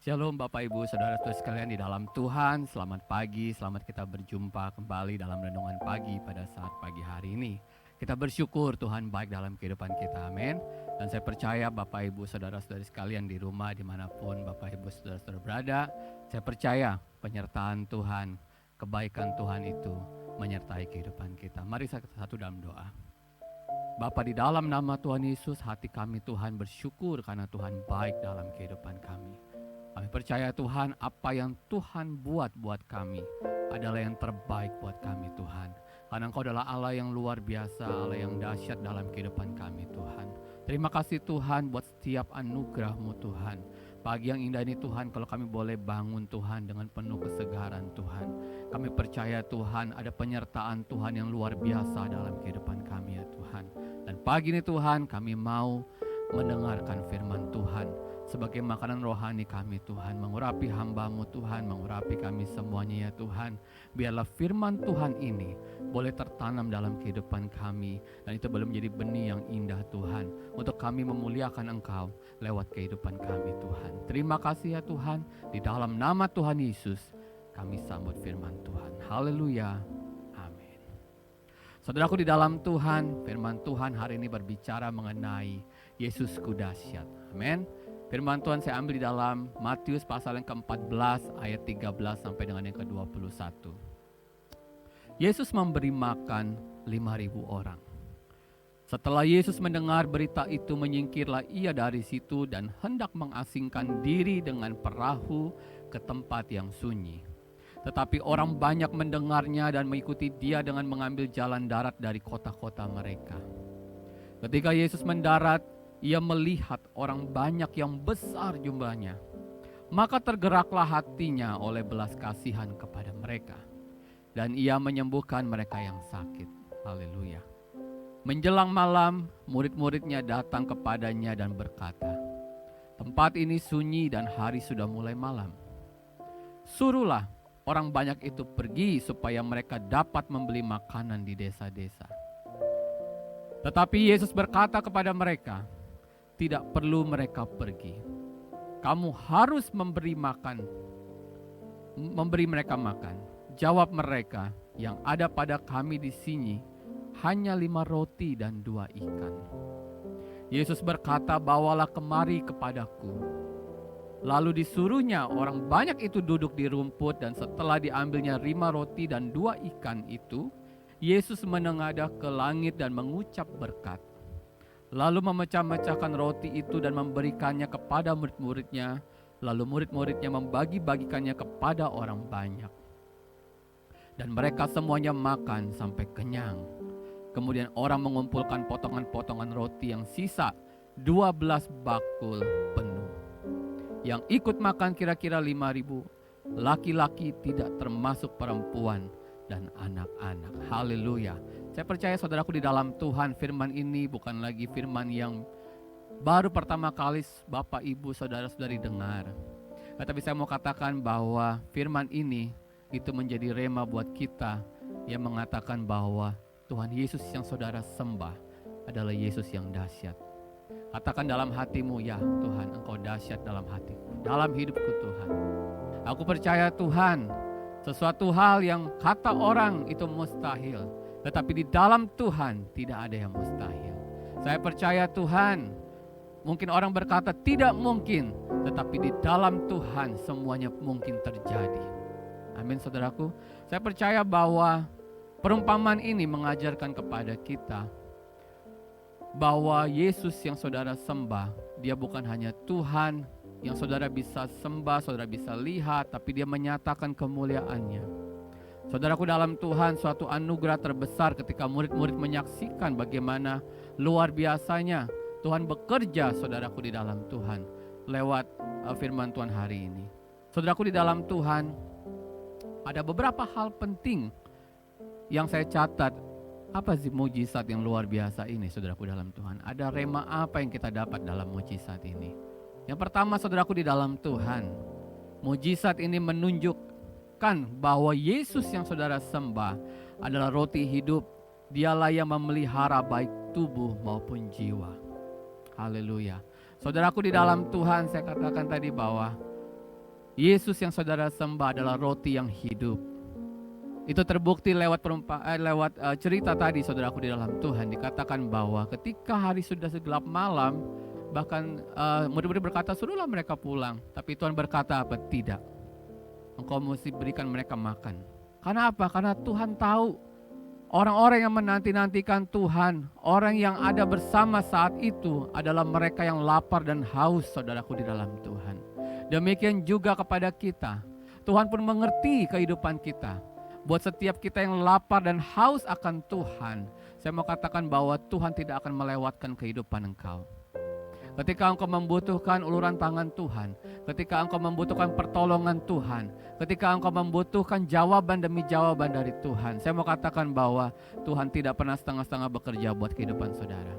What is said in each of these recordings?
Shalom Bapak Ibu Saudara-saudara sekalian di dalam Tuhan. Selamat pagi, selamat kita berjumpa kembali dalam renungan pagi pada saat pagi hari ini. Kita bersyukur Tuhan baik dalam kehidupan kita, amin. Dan saya percaya Bapak Ibu Saudara-saudara sekalian di rumah dimanapun Bapak Ibu Saudara-saudara berada, saya percaya penyertaan Tuhan, kebaikan Tuhan itu menyertai kehidupan kita. Mari kita satu dalam doa. Bapa, di dalam nama Tuhan Yesus, hati kami Tuhan bersyukur karena Tuhan baik dalam kehidupan kami. Kami percaya Tuhan, apa yang Tuhan buat kami adalah yang terbaik buat kami Tuhan. Karena Engkau adalah Allah yang luar biasa, Allah yang dahsyat dalam kehidupan kami Tuhan. Terima kasih Tuhan buat setiap anugerah-Mu Tuhan. Pagi yang indah ini Tuhan, kalau kami boleh bangun Tuhan dengan penuh kesegaran Tuhan. Kami percaya Tuhan ada penyertaan Tuhan yang luar biasa dalam kehidupan kami ya Tuhan. Dan pagi ini Tuhan, kami mau mendengarkan firman Tuhan sebagai makanan rohani kami Tuhan. Mengurapi hamba-Mu Tuhan, mengurapi kami semuanya ya Tuhan. Biarlah firman Tuhan ini boleh tertanam dalam kehidupan kami, dan itu boleh menjadi benih yang indah Tuhan, untuk kami memuliakan Engkau lewat kehidupan kami Tuhan. Terima kasih ya Tuhan, di dalam nama Tuhan Yesus kami sambut firman Tuhan. Haleluya, amin. Saudaraku di dalam Tuhan, firman Tuhan hari ini berbicara mengenai Yesusku dahsyat, amin. Firman Tuhan saya ambil di dalam Matius pasal yang ke-14 ayat 13 sampai dengan yang ke-21. Yesus memberi makan 5.000 orang. Setelah Yesus mendengar berita itu, menyingkirlah ia dari situ dan hendak mengasingkan diri dengan perahu ke tempat yang sunyi. Tetapi orang banyak mendengarnya dan mengikuti dia dengan mengambil jalan darat dari kota-kota mereka. Ketika Yesus mendarat, ia melihat orang banyak yang besar jumlahnya. Maka tergeraklah hatinya oleh belas kasihan kepada mereka. Dan ia menyembuhkan mereka yang sakit. Haleluya. Menjelang malam, murid-muridnya datang kepadanya dan berkata, "Tempat ini sunyi dan hari sudah mulai malam. Suruhlah orang banyak itu pergi supaya mereka dapat membeli makanan di desa-desa." Tetapi Yesus berkata kepada mereka, "Tidak perlu mereka pergi. Kamu harus memberi mereka makan." Jawab mereka, "Yang ada pada kami di sini hanya 5 roti dan 2 ikan." Yesus berkata, "Bawalah kemari kepadaku." Lalu disuruhnya orang banyak itu duduk di rumput, dan setelah diambilnya 5 roti dan 2 ikan itu, Yesus menengadah ke langit dan mengucap berkat. Lalu memecah-mecahkan roti itu dan memberikannya kepada murid-muridnya. Lalu murid-muridnya membagi-bagikannya kepada orang banyak. Dan mereka semuanya makan sampai kenyang. Kemudian orang mengumpulkan potongan-potongan roti yang sisa 12 bakul penuh. Yang ikut makan kira-kira 5.000 laki-laki, tidak termasuk perempuan dan anak-anak. Haleluya. Saya percaya saudaraku di dalam Tuhan, firman ini bukan lagi firman yang baru pertama kali Bapak, Ibu, Saudara-saudari dengar. Tetapi saya mau katakan bahwa firman ini itu menjadi rema buat kita yang mengatakan bahwa Tuhan Yesus yang saudara sembah adalah Yesus yang dahsyat. Katakan dalam hatimu, "Ya Tuhan, Engkau dahsyat dalam hatiku, dalam hidupku Tuhan. Aku percaya Tuhan, sesuatu hal yang kata orang itu mustahil, tetapi di dalam Tuhan tidak ada yang mustahil. Saya percaya Tuhan, mungkin orang berkata tidak mungkin, tetapi di dalam Tuhan semuanya mungkin terjadi." Amin saudaraku. Saya percaya bahwa perumpamaan ini mengajarkan kepada kita bahwa Yesus yang saudara sembah, dia bukan hanya Tuhan yang saudara bisa sembah, saudara bisa lihat, tapi dia menyatakan kemuliaannya. Saudaraku dalam Tuhan, suatu anugerah terbesar ketika murid-murid menyaksikan bagaimana luar biasanya Tuhan bekerja, saudaraku di dalam Tuhan, lewat firman Tuhan hari ini. Saudaraku di dalam Tuhan, ada beberapa hal penting yang saya catat. Apa sih mujizat yang luar biasa ini, saudaraku dalam Tuhan? Ada rema apa yang kita dapat dalam mujizat ini? Yang pertama, saudaraku di dalam Tuhan, mujizat ini menunjukkan bahwa Yesus yang saudara sembah adalah roti hidup. Dialah yang memelihara baik tubuh maupun jiwa. Haleluya. Saudaraku di dalam Tuhan, saya katakan tadi bahwa Yesus yang saudara sembah adalah roti yang hidup. Itu terbukti lewat cerita tadi saudaraku di dalam Tuhan. Dikatakan bahwa ketika hari sudah segelap malam, bahkan murid-murid berkata, "Suruhlah mereka pulang." Tapi Tuhan berkata apa? Tidak. Engkau mesti berikan mereka makan. Karena apa? Karena Tuhan tahu orang-orang yang menanti-nantikan Tuhan, orang yang ada bersama saat itu adalah mereka yang lapar dan haus, saudaraku di dalam Tuhan. Demikian juga kepada kita. Tuhan pun mengerti kehidupan kita. Buat setiap kita yang lapar dan haus akan Tuhan, saya mau katakan bahwa Tuhan tidak akan melewatkan kehidupan engkau. Ketika engkau membutuhkan uluran tangan Tuhan, ketika engkau membutuhkan pertolongan Tuhan, ketika engkau membutuhkan jawaban demi jawaban dari Tuhan, saya mau katakan bahwa Tuhan tidak pernah setengah-setengah bekerja buat kehidupan saudara.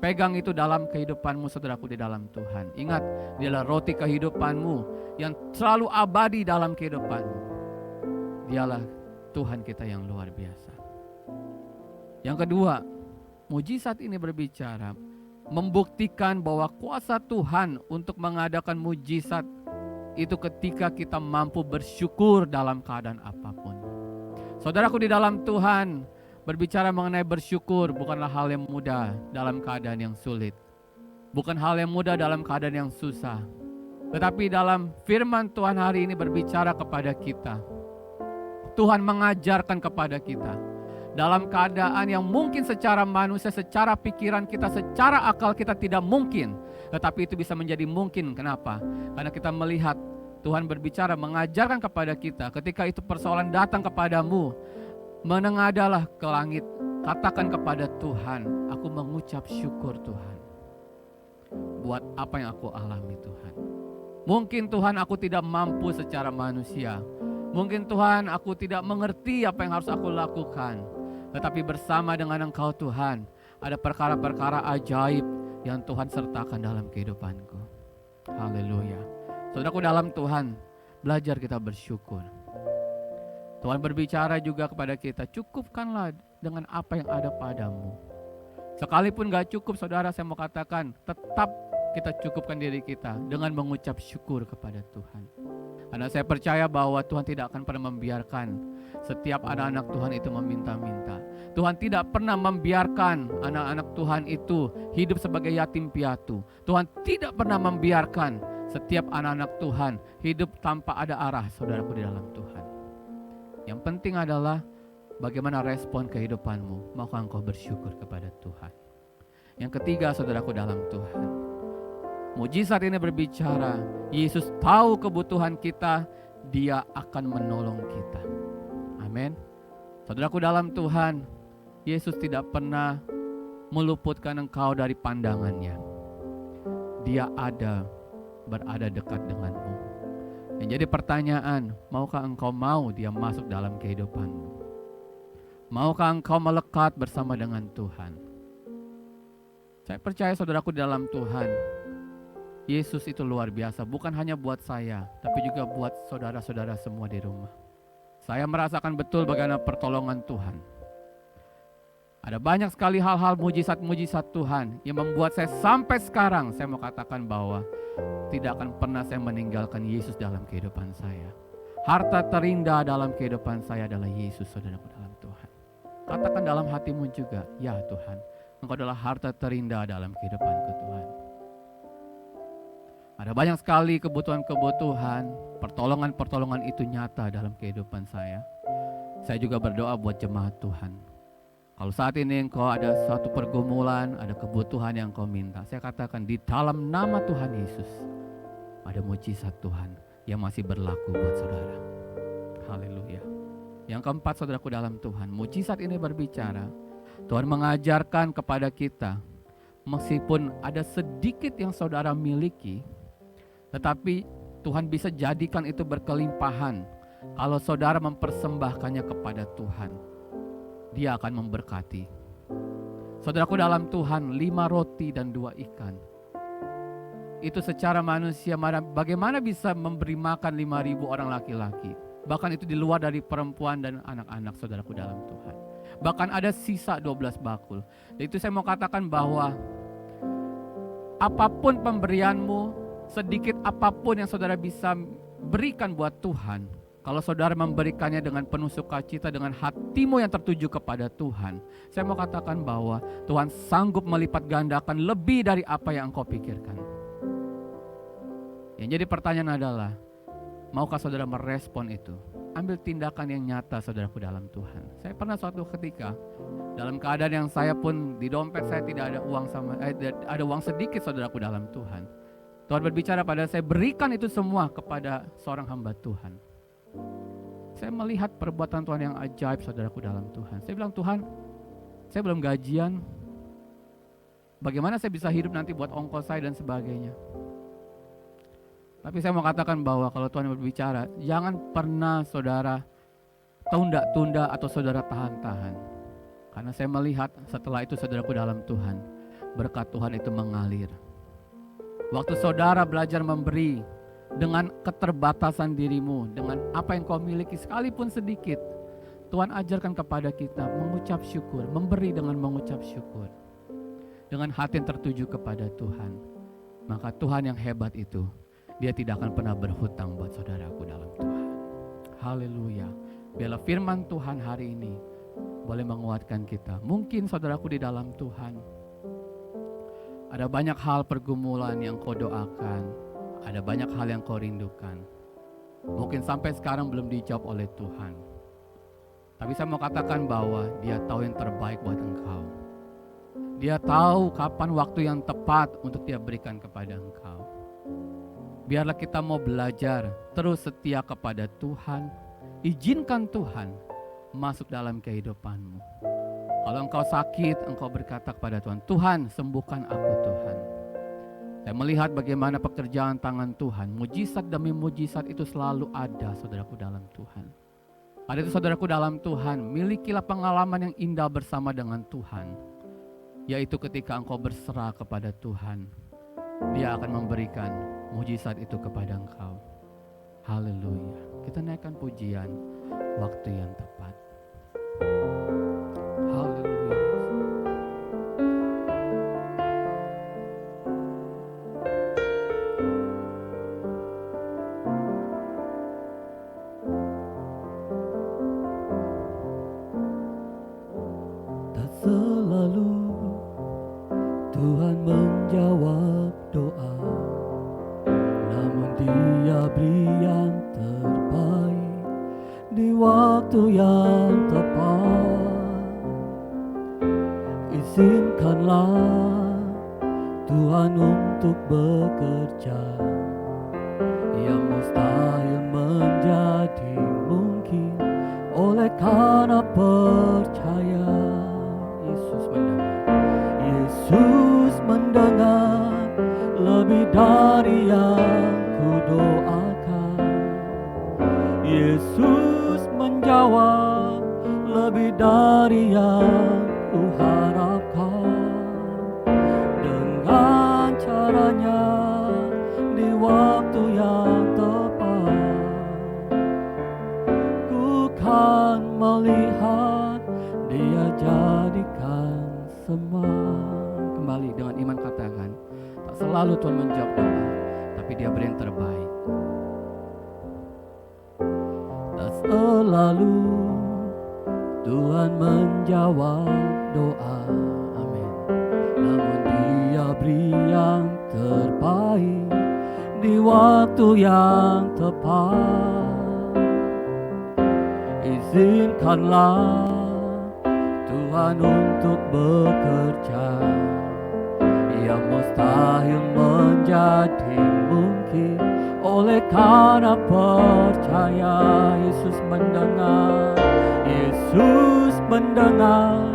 Pegang itu dalam kehidupanmu, saudaraku di dalam Tuhan. Ingat, dia adalah roti kehidupanmu yang selalu abadi dalam kehidupanmu. Dialah Tuhan kita yang luar biasa. Yang kedua, mujizat ini berbicara membuktikan bahwa kuasa Tuhan untuk mengadakan mujizat itu ketika kita mampu bersyukur dalam keadaan apapun. Saudaraku di dalam Tuhan, berbicara mengenai bersyukur bukanlah hal yang mudah dalam keadaan yang sulit. Bukan hal yang mudah dalam keadaan yang susah. Tetapi dalam firman Tuhan hari ini berbicara kepada kita. Tuhan mengajarkan kepada kita. Dalam keadaan yang mungkin secara manusia, secara pikiran kita, secara akal kita tidak mungkin. Tetapi itu bisa menjadi mungkin. Kenapa? Karena kita melihat Tuhan berbicara, mengajarkan kepada kita. Ketika itu persoalan datang kepadamu, menengadalah ke langit, katakan kepada Tuhan, aku mengucap syukur Tuhan buat apa yang aku alami Tuhan. Mungkin Tuhan aku tidak mampu secara manusia, mungkin Tuhan aku tidak mengerti apa yang harus aku lakukan, tetapi bersama dengan Engkau Tuhan, ada perkara-perkara ajaib yang Tuhan sertakan dalam kehidupanku. Haleluya. Saudaraku dalam Tuhan, belajar kita bersyukur. Tuhan berbicara juga kepada kita, cukupkanlah dengan apa yang ada padamu. Sekalipun gak cukup saudara, saya mau katakan, tetap kita cukupkan diri kita dengan mengucap syukur kepada Tuhan. Karena saya percaya bahwa Tuhan tidak akan pernah membiarkan setiap anak-anak Tuhan itu meminta-minta. Tuhan tidak pernah membiarkan anak-anak Tuhan itu hidup sebagai yatim piatu. Tuhan tidak pernah membiarkan setiap anak-anak Tuhan hidup tanpa ada arah, saudaraku di dalam Tuhan. Yang penting adalah bagaimana respon kehidupanmu. Maukah engkau bersyukur kepada Tuhan? Yang ketiga, saudaraku dalam Tuhan, mujizat ini berbicara, Yesus tahu kebutuhan kita, Dia akan menolong kita. Amin. Saudaraku dalam Tuhan, Yesus tidak pernah meluputkan engkau dari pandangannya. Dia berada dekat denganmu. Yang jadi pertanyaan, maukah engkau Dia masuk dalam kehidupanmu? Maukah engkau melekat bersama dengan Tuhan? Saya percaya saudaraku dalam Tuhan, Yesus itu luar biasa, bukan hanya buat saya, tapi juga buat saudara-saudara semua di rumah. Saya merasakan betul bagaimana pertolongan Tuhan. Ada banyak sekali hal-hal mujizat-mujizat Tuhan yang membuat saya sampai sekarang, saya mau katakan bahwa tidak akan pernah saya meninggalkan Yesus dalam kehidupan saya. Harta terindah dalam kehidupan saya adalah Yesus, saudaraku dalam Tuhan. Katakan dalam hatimu juga, ya Tuhan, Engkau adalah harta terindah dalam kehidupanku Tuhan. Ada banyak sekali kebutuhan-kebutuhan, pertolongan-pertolongan itu nyata dalam kehidupan saya. Saya juga berdoa buat jemaat Tuhan. Kalau saat ini engkau ada suatu pergumulan, ada kebutuhan yang engkau minta, saya katakan di dalam nama Tuhan Yesus, ada mujizat Tuhan yang masih berlaku buat saudara. Haleluya. Yang keempat, saudaraku dalam Tuhan, mujizat ini berbicara, Tuhan mengajarkan kepada kita, meskipun ada sedikit yang saudara miliki, tetapi Tuhan bisa jadikan itu berkelimpahan kalau saudara mempersembahkannya kepada Tuhan. Dia akan memberkati. Saudaraku dalam Tuhan, 5 roti dan 2 ikan. Itu secara manusia, bagaimana bisa memberi makan 5.000 orang laki-laki? Bahkan itu di luar dari perempuan dan anak-anak, saudaraku dalam Tuhan. Bahkan ada sisa 12 bakul. Dan itu saya mau katakan bahwa apapun pemberianmu, sedikit apapun yang saudara bisa berikan buat Tuhan, kalau saudara memberikannya dengan penuh sukacita, dengan hatimu yang tertuju kepada Tuhan, saya mau katakan bahwa Tuhan sanggup melipat gandakan lebih dari apa yang engkau pikirkan. Yang jadi pertanyaan adalah, maukah saudara merespon itu? Ambil tindakan yang nyata saudaraku dalam Tuhan. Saya pernah suatu ketika dalam keadaan yang saya pun di dompet saya tidak ada uang ada uang sedikit saudaraku dalam Tuhan. Tuhan berbicara pada saya, berikan itu semua kepada seorang hamba Tuhan. Saya melihat perbuatan Tuhan yang ajaib saudaraku dalam Tuhan. Saya bilang, Tuhan, saya belum gajian. Bagaimana saya bisa hidup nanti buat ongkos saya dan sebagainya. Tapi saya mau katakan bahwa kalau Tuhan berbicara, jangan pernah saudara tunda-tunda atau saudara tahan-tahan. Karena saya melihat setelah itu saudaraku dalam Tuhan, berkat Tuhan itu mengalir. Waktu saudara belajar memberi dengan keterbatasan dirimu, dengan apa yang kau miliki sekalipun sedikit, Tuhan ajarkan kepada kita mengucap syukur, memberi dengan mengucap syukur. Dengan hati yang tertuju kepada Tuhan. Maka Tuhan yang hebat itu, Dia tidak akan pernah berhutang buat saudaraku dalam Tuhan. Haleluya. Biarlah firman Tuhan hari ini boleh menguatkan kita. Mungkin saudaraku di dalam Tuhan, ada banyak hal pergumulan yang kau doakan, ada banyak hal yang kau rindukan. Mungkin sampai sekarang belum dijawab oleh Tuhan. Tapi saya mau katakan bahwa Dia tahu yang terbaik buat engkau. Dia tahu kapan waktu yang tepat untuk Dia berikan kepada engkau. Biarlah kita mau belajar terus setia kepada Tuhan. Izinkan Tuhan masuk dalam kehidupanmu. Kalau engkau sakit, engkau berkata kepada Tuhan, Tuhan sembuhkan aku Tuhan. Saya melihat bagaimana pekerjaan tangan Tuhan. Mujizat demi mujizat itu selalu ada saudaraku dalam Tuhan. Pada itu saudaraku dalam Tuhan, milikilah pengalaman yang indah bersama dengan Tuhan. Yaitu ketika engkau berserah kepada Tuhan, Dia akan memberikan mujizat itu kepada engkau. Haleluya. Kita naikkan pujian waktu yang tepat. Haleluya. Tak selalu Tuhan menjawab doa, namun Dia beri yang terbaik di waktu yang tepat. Izinkanlah Tuhan untuk bekerja, yang mustahil menjadi mungkin oleh karena percaya. Yesus mendengar lebih dari yang kudoakan. Yesus menjawab lebih dari yang kuharapkan. Dengan caranya di waktu yang tepat, ku kan melihat Dia jadikan semua. Kembali dengan iman katakan, tak selalu Tuhan menjawab doa, tapi Dia beri yang terbaik. Tak selalu Tuhan menjawab doa, amin. Namun Dia beri yang terbaik di waktu yang tepat. Izinkanlah Tuhan untuk bekerja, yang mustahil menjadi mungkin oleh karena percaya. Yesus mendengar, Yesus mendengar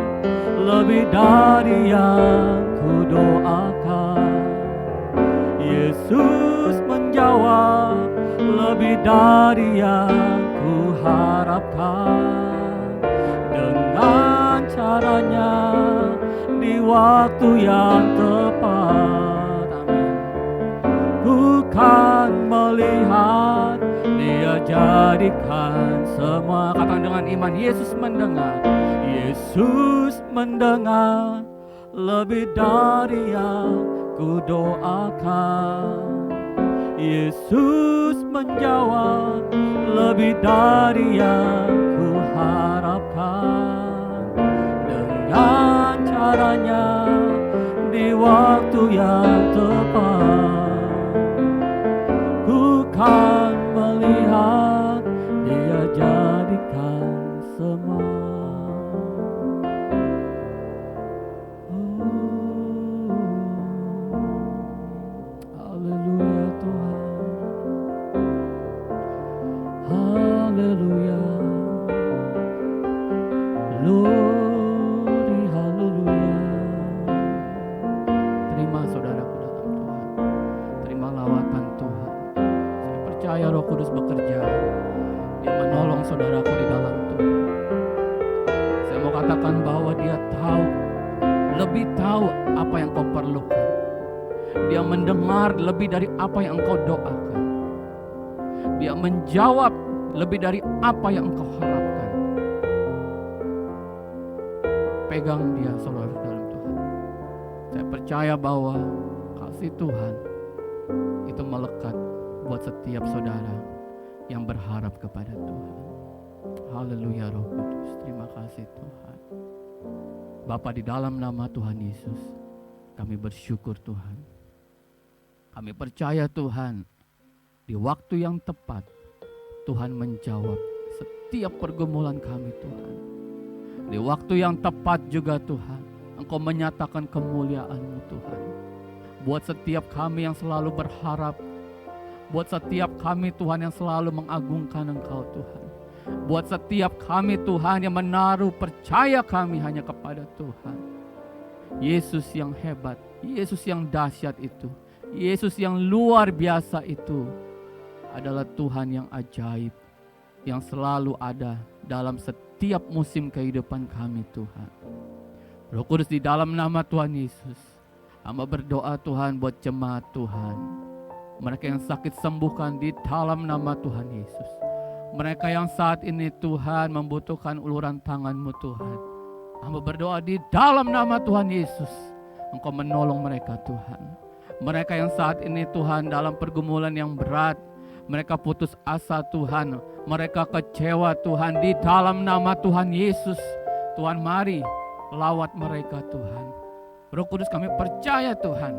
lebih dari yang kudoakan. Yesus menjawab lebih dari yang kuharapkan. Dengan caranya di waktu yang tepat, amin. Ku kan melihat Dia jadikan semua. Katakan dengan iman, Yesus mendengar. Yesus mendengar lebih dari yang kudoakan. Yesus menjawab lebih dari yang ku harapkan. Dengan caranya di waktu yang tepat, ku kan melihat Dia jadikan semua. Haleluya Tuhan. Haleluya. Glory, haleluya. Terima saudaraku dalam Tuhan. Terima lawatan Tuhan. Saya percaya Roh Kudus bekerja. Dia menolong saudaraku di dalam Tuhan. Saya mau katakan bahwa Dia tahu, lebih tahu apa yang kau perlukan. Dia mendengar lebih dari apa yang engkau doakan. Dia menjawab lebih dari apa yang engkau harapkan. Pegang Dia saudara dalam Tuhan. Saya percaya bahwa kasih Tuhan itu melekat buat setiap saudara yang berharap kepada Tuhan. Haleluya Roh Kudus. Terima kasih Tuhan. Bapa, di dalam nama Tuhan Yesus, kami bersyukur Tuhan. Kami percaya Tuhan, di waktu yang tepat Tuhan menjawab setiap pergumulan kami Tuhan. Di waktu yang tepat juga Tuhan, Engkau menyatakan kemuliaan-Mu Tuhan. Buat setiap kami yang selalu berharap, buat setiap kami Tuhan yang selalu mengagungkan Engkau Tuhan. Buat setiap kami Tuhan yang menaruh percaya kami hanya kepada Tuhan. Yesus yang hebat, Yesus yang dahsyat itu, Yesus yang luar biasa itu adalah Tuhan yang ajaib, yang selalu ada dalam setiap musim kehidupan kami Tuhan. Roh Kudus, di dalam nama Tuhan Yesus, hamba berdoa Tuhan buat jemaat Tuhan. Mereka yang sakit sembuhkan di dalam nama Tuhan Yesus. Mereka yang saat ini Tuhan membutuhkan uluran tangan-Mu Tuhan. Hamba berdoa di dalam nama Tuhan Yesus, Engkau menolong mereka Tuhan. Mereka yang saat ini Tuhan dalam pergumulan yang berat, mereka putus asa Tuhan, mereka kecewa Tuhan, di dalam nama Tuhan Yesus, Tuhan mari lawat mereka Tuhan. Roh Kudus, kami percaya Tuhan,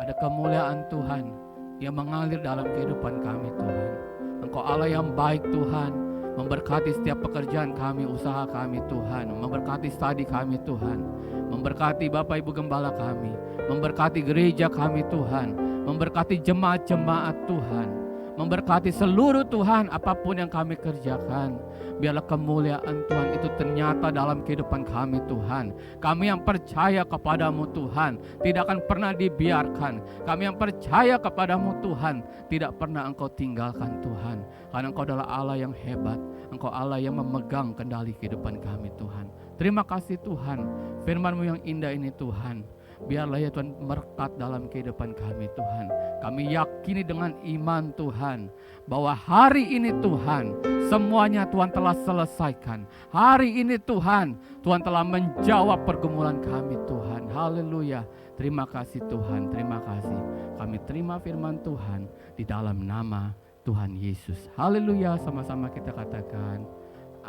ada kemuliaan Tuhan yang mengalir dalam kehidupan kami Tuhan. Engkau Allah yang baik Tuhan, memberkati setiap pekerjaan kami, usaha kami Tuhan, memberkati studi kami Tuhan, memberkati Bapak Ibu Gembala kami, memberkati gereja kami Tuhan, memberkati jemaat-jemaat Tuhan, memberkati seluruh Tuhan apapun yang kami kerjakan. Biarlah kemuliaan Tuhan itu ternyata dalam kehidupan kami Tuhan. Kami yang percaya kepadamu Tuhan tidak akan pernah dibiarkan. Kami yang percaya kepadamu Tuhan tidak pernah Engkau tinggalkan Tuhan. Karena Engkau adalah Allah yang hebat. Engkau Allah yang memegang kendali kehidupan kami Tuhan. Terima kasih Tuhan, firman-Mu yang indah ini Tuhan. Biarlah ya Tuhan merekat dalam kehidupan kami Tuhan. Kami yakini dengan iman Tuhan, bahwa hari ini Tuhan, semuanya Tuhan telah selesaikan. Hari ini Tuhan, Tuhan telah menjawab pergumulan kami Tuhan. Haleluya. Terima kasih Tuhan, terima kasih. Kami terima firman Tuhan di dalam nama Tuhan Yesus. Haleluya, sama-sama kita katakan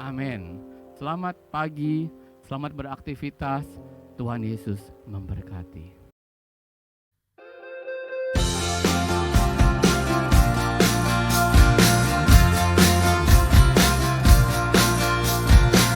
amin. Selamat pagi, selamat beraktivitas. Tuhan Yesus memberkati.